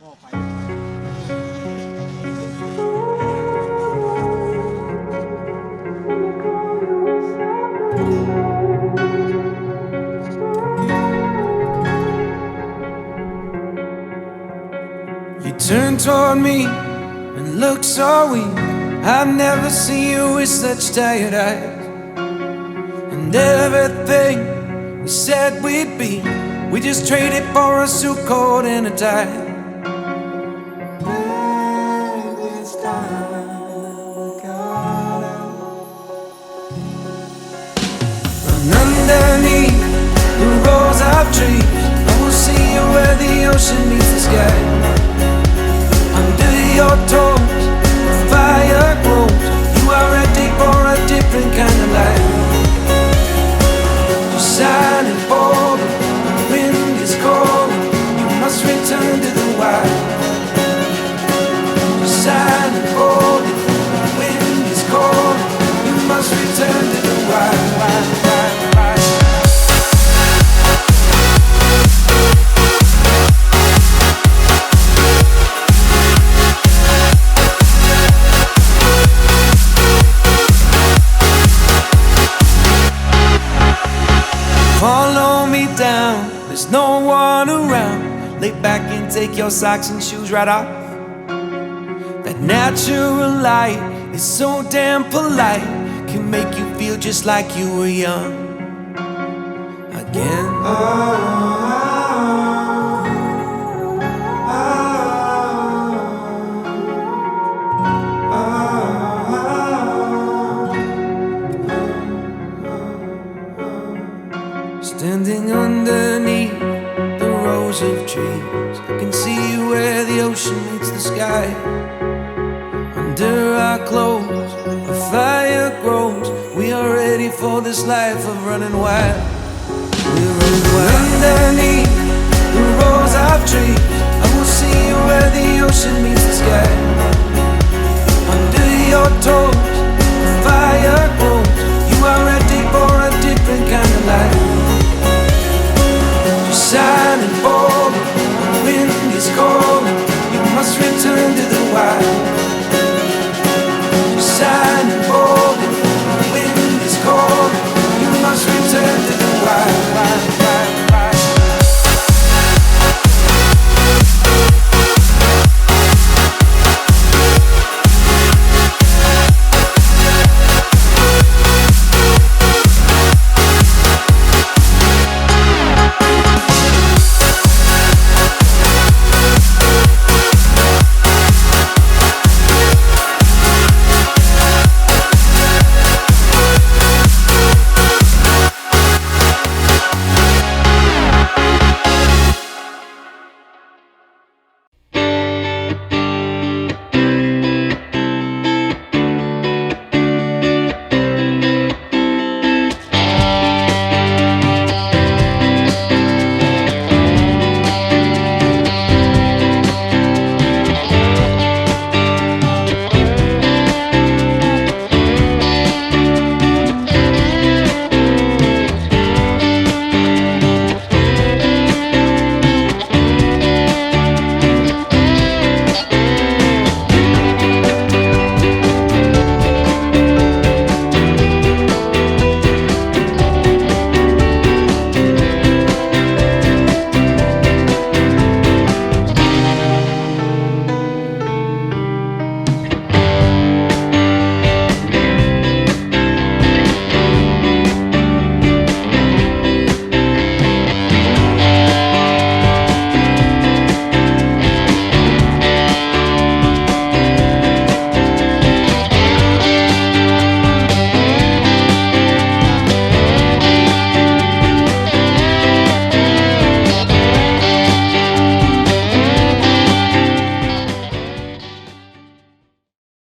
ก็ไป You turned toward me and looked so weak. I've never seen you with such tired eyes. And everything we said we'd be, we just traded for a suit coat and a tie. This time got out. And underneath the rows of trees, I will see you where the ocean meets the sky. Under your toes, the fire grows. You are ready for a different kind of life. You're shining bold, the wind is cold. You must return to the wild. You're shining bold, the wind is cold. You must return to the wild. Follow me down, there's no one around. Lay back and take your socks and shoes right off. That natural light is so damn polite, can make you feel just like you were young again. Standing underneath the rows of trees, I can see where the ocean meets the sky. Under our clothes, a fire grows. We are ready for this life of running wild. We're running wild. Underneath the rows of trees,